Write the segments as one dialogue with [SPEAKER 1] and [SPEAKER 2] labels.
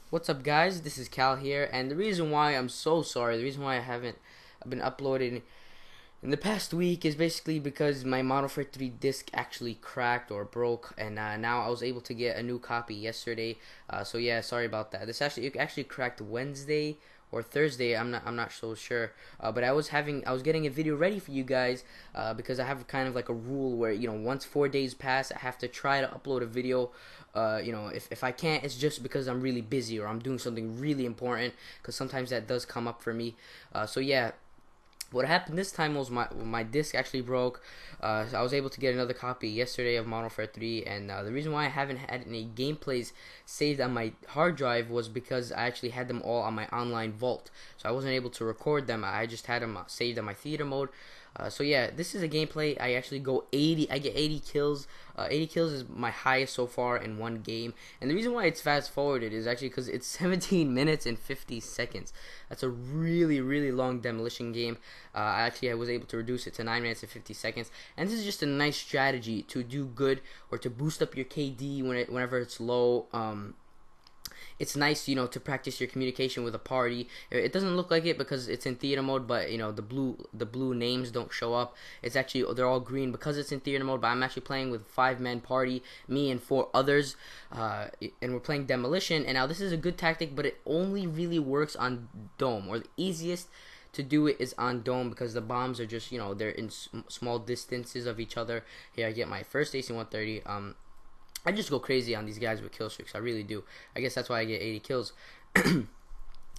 [SPEAKER 1] What's up, guys? This is Cal here, and the reason why I'm so sorry, the reason why I haven't been uploading in the past week is basically because my MW3 disc actually cracked or broke, and now I was able to get a new copy yesterday. So yeah, sorry about that. It actually cracked Wednesday or Thursday. I'm not so sure. But I was getting a video ready for you guys because I have kind of like a rule where once 4 days pass, I have to try to upload a video. If I can't, it's just because I'm really busy or I'm doing something really important. Because sometimes that does come up for me. So yeah, what happened this time was my disc actually broke. So I was able to get another copy yesterday of Modern Warfare 3, and the reason why I haven't had any gameplays saved on my hard drive was because I actually had them all on my online vault, so I wasn't able to record them. I just had them saved on my theater mode. So yeah, this is a gameplay. I actually go 80. I get 80 kills. 80 kills is my highest so far in one game. And the reason why it's fast forwarded is actually because it's 17 minutes and 50 seconds. That's a really, really long demolition game. I was able to reduce it to 9 minutes and 50 seconds. And this is just a nice strategy to do good or to boost up your KD whenever it's low. It's nice, to practice your communication with a party. It doesn't look like it because it's in theater mode, but the blue names don't show up. It's actually, they're all green because it's in theater mode. But I'm actually playing with 5-man party, me and 4 others, and we're playing demolition. And now this is a good tactic, but it only really works on dome, or the easiest to do it is on dome, because the bombs are just, they're in small distances of each other. Here I get my first AC-130. I just go crazy on these guys with kill streaks. I really do. I guess that's why I get 80 kills.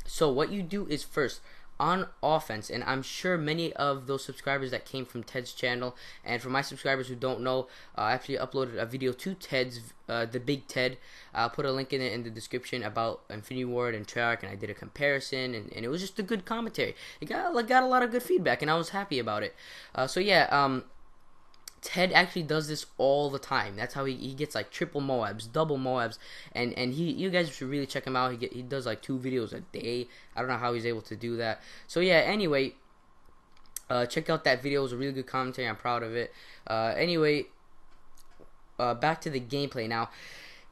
[SPEAKER 1] So what you do is, first, on offense, and I'm sure many of those subscribers that came from Ted's channel, and for my subscribers who don't know, I actually uploaded a video to Ted's, the Big Ted. I'll put a link in it in the description about Infinity Ward and Treyarch, and I did a comparison, and it was just a good commentary. It got a lot of good feedback, and I was happy about it. So yeah, Ted actually does this all the time. That's how he gets like triple Moabs, double Moabs, and you guys should really check him out. He does like 2 videos a day. I don't know how he's able to do that. So yeah, anyway, check out that video. It was a really good commentary. I'm proud of it. Anyway, back to the gameplay now.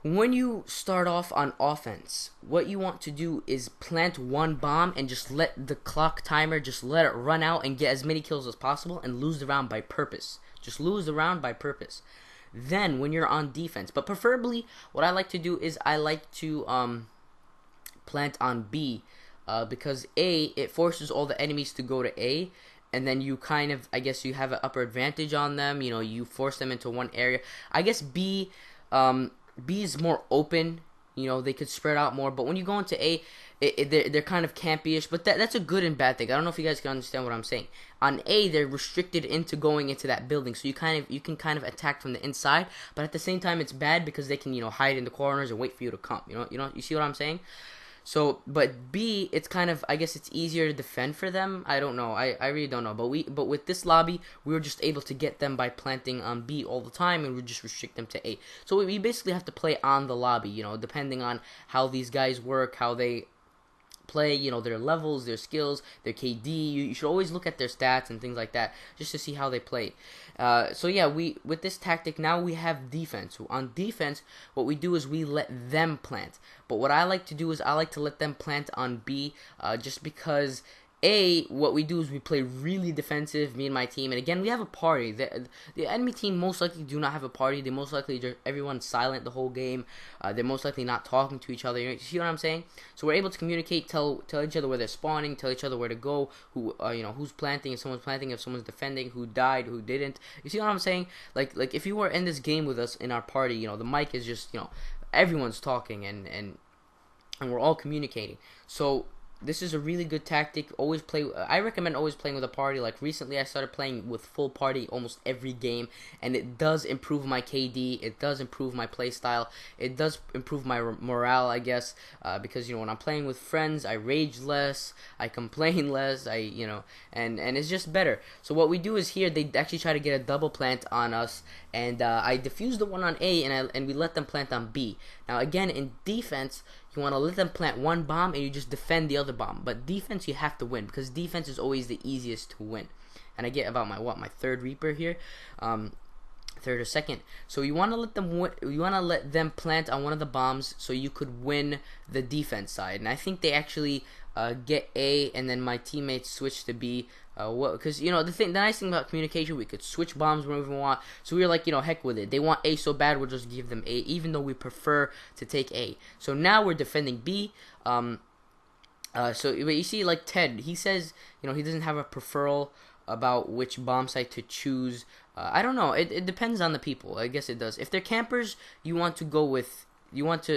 [SPEAKER 1] When you start off on offense, what you want to do is plant 1 bomb and just let the clock timer, just let it run out and get as many kills as possible and lose the round by purpose. Just lose the round by purpose. Then when you're on defense, but preferably what I like to do is I like to plant on B, because A, it forces all the enemies to go to A, and then you kind of, I guess, you have an upper advantage on them. You force them into one area. I guess B is more open. They could spread out more. But when you go into A, they're kind of campy-ish. But that's a good and bad thing. I don't know if you guys can understand what I'm saying. On A, they're restricted into going into that building, so you can kind of attack from the inside. But at the same time, it's bad because they can hide in the corners and wait for you to come. You see what I'm saying? So, but B, it's kind of, I guess it's easier to defend for them. I don't know. I really don't know. But with this lobby, we were just able to get them by planting on B all the time, and we just restrict them to A. So we basically have to play on the lobby, depending on how these guys work, how they play, their levels, their skills, their KD. You should always look at their stats and things like that just to see how they play. So yeah, with this tactic now we have defense. On defense, what we do is we let them plant. But what I like to do is I like to let them plant on B, just because what we do is we play really defensive, me and my team. And again, we have a party. The enemy team most likely do not have a party. They most likely just, everyone's silent the whole game. They're most likely not talking to each other. You see what I'm saying? So we're able to communicate, tell each other where they're spawning, tell each other where to go, who's planting, if someone's planting, if someone's defending, who died, who didn't. You see what I'm saying? Like if you were in this game with us in our party, the mic is just, everyone's talking and we're all communicating. So this is a really good tactic. I recommend always playing with a party. Like recently I started playing with full party almost every game, and it does improve my KD, it does improve my play style, it does improve my morale, I guess, because when I'm playing with friends, I rage less, I complain less, and it's just better. So what we do is here they actually try to get a double plant on us, and I defuse the one on A, and we let them plant on B. Now again, in defense, you want to let them plant 1 bomb and you just defend the other bomb. But defense, you have to win, because defense is always the easiest to win. And I get about my 3rd Reaper here. third or second. So you want to let them plant on one of the bombs so you could win the defense side. And I think they actually get A, and then my teammates switch to B. Because the nice thing about communication, we could switch bombs whenever we want. So we were like, heck with it. They want A so bad, we'll just give them A, even though we prefer to take A. So now we're defending B. So you see, like Ted, he says, he doesn't have a preferral about which bomb site to choose. I don't know. It depends on the people. I guess it does. If they're campers, you want to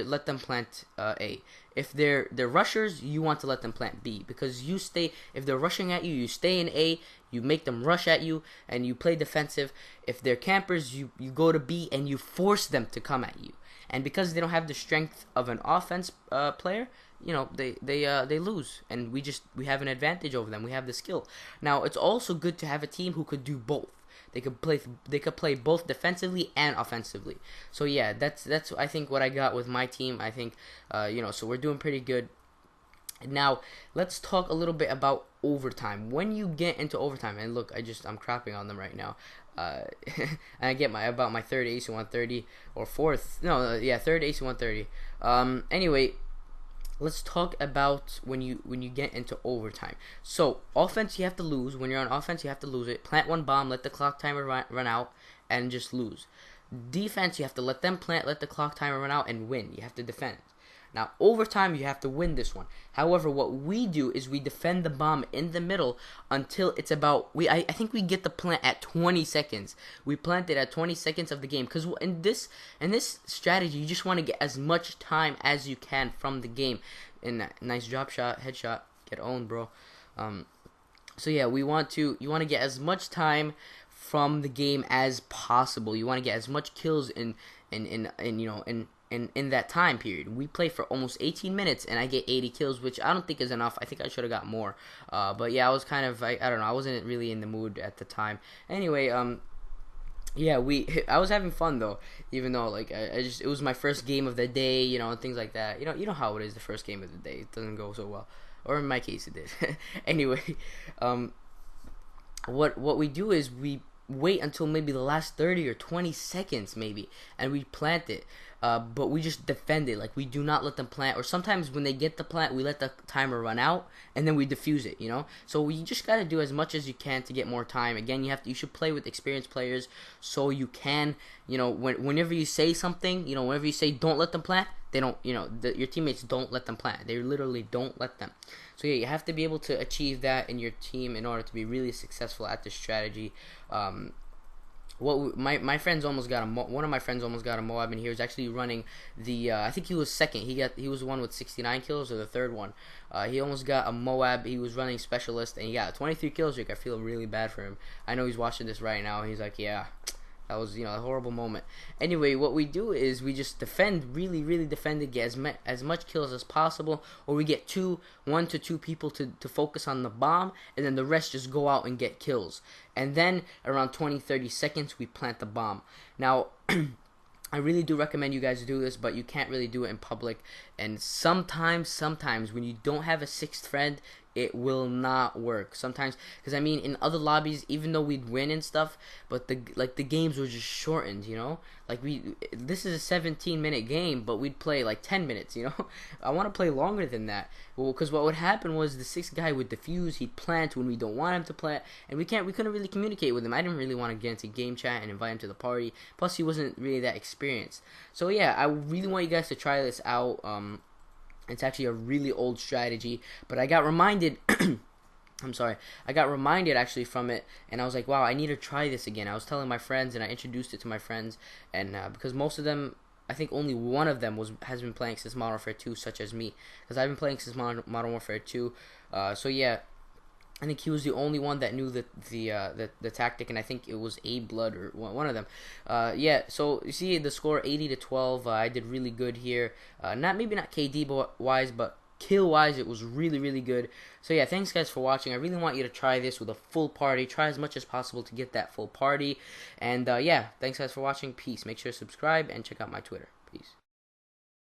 [SPEAKER 1] let them plant A. If they're rushers, you want to let them plant B, because if they're rushing at you, you stay in A, you make them rush at you, and you play defensive. If they're campers, you go to B and you force them to come at you. And because they don't have the strength of an offense player, they lose, and we have an advantage over them. We have the skill. Now it's also good to have a team who could do both. They could play both defensively and offensively. So yeah, that's I think what I got with my team. I think so we're doing pretty good. Now let's talk a little bit about overtime. When you get into overtime, and look, I'm crapping on them right now. And I get about my third ace in 130 or third ace in 130. Anyway, let's talk about when you get into overtime. So offense, you have to lose. When you're on offense, you have to lose it. Plant one bomb, let the clock timer run out, and just lose. Defense, you have to let them plant, let the clock timer run out, and win. You have to defend. Now, overtime, you have to win this one. However, what we do is we defend the bomb in the middle until it's about... I think we get the plant at 20 seconds. We plant it at 20 seconds of the game. Because in this strategy, you just want to get as much time as you can from the game. And nice drop shot, headshot. Get owned, bro. So yeah, you want to get as much time from the game as possible. You want to get as much kills in that time period. We play for almost 18 minutes and I get 80 kills, which I don't think is enough. I think I should have got more. But yeah, I was kind of, I don't know, I wasn't really in the mood at the time. Anyway, yeah, I was having fun though, even though it was my first game of the day, and things like that. You know how it is, the first game of the day. It doesn't go so well. Or in my case it did. Anyway, what we do is we wait until maybe the last 30 or 20 seconds maybe, and we plant it. But we just defend it. Like, we do not let them plant. Or sometimes when they get the plant, we let the timer run out, and then we defuse it, So you just got to do as much as you can to get more time. Again, you should play with experienced players so you can, whenever you say something, whenever you say don't let them plant, they don't, your teammates don't let them plant. They literally don't let them. So yeah, you have to be able to achieve that in your team in order to be really successful at this strategy. My friends almost got one of my friends almost got a Moab, and he was actually running the I think he was second. He was the one with 69 kills, or the third one. He almost got a Moab. He was running specialist, and he got 23 kills. I feel really bad for him. I know he's watching this right now, and he's like, yeah, that was a horrible moment. Anyway, what we do is we just defend, really defend it, get as much kills as possible, or we get 1 to 2 people to focus on the bomb, and then the rest just go out and get kills. And then around 20-30 seconds, we plant the bomb. Now, I really do recommend you guys do this, but you can't really do it in public. And sometimes when you don't have a sixth friend, it will not work. Sometimes, because I mean, in other lobbies, even though we'd win and stuff, but the games were just shortened, this is a 17-minute game, but we'd play 10 minutes, I want to play longer than that. Well, because what would happen was the sixth guy would defuse, he'd plant when we don't want him to plant, and we couldn't really communicate with him. I didn't really want to get into game chat and invite him to the party. Plus, he wasn't really that experienced. So yeah, I really want you guys to try this out. It's actually a really old strategy, but I got reminded I got reminded actually from it, and I was like, wow, I need to try this again. I was telling my friends, and I introduced it to my friends, and because most of them, I think only one of them has been playing since Modern Warfare 2, such as me, because I've been playing since Modern Warfare 2. So yeah, I think he was the only one that knew the tactic, and I think it was A Blood or one of them. Yeah, so you see the score 80-12. I did really good here. Maybe not KD wise, but kill wise, it was really good. So yeah, thanks guys for watching. I really want you to try this with a full party. Try as much as possible to get that full party. And yeah, thanks guys for watching. Peace. Make sure to subscribe and check out my Twitter.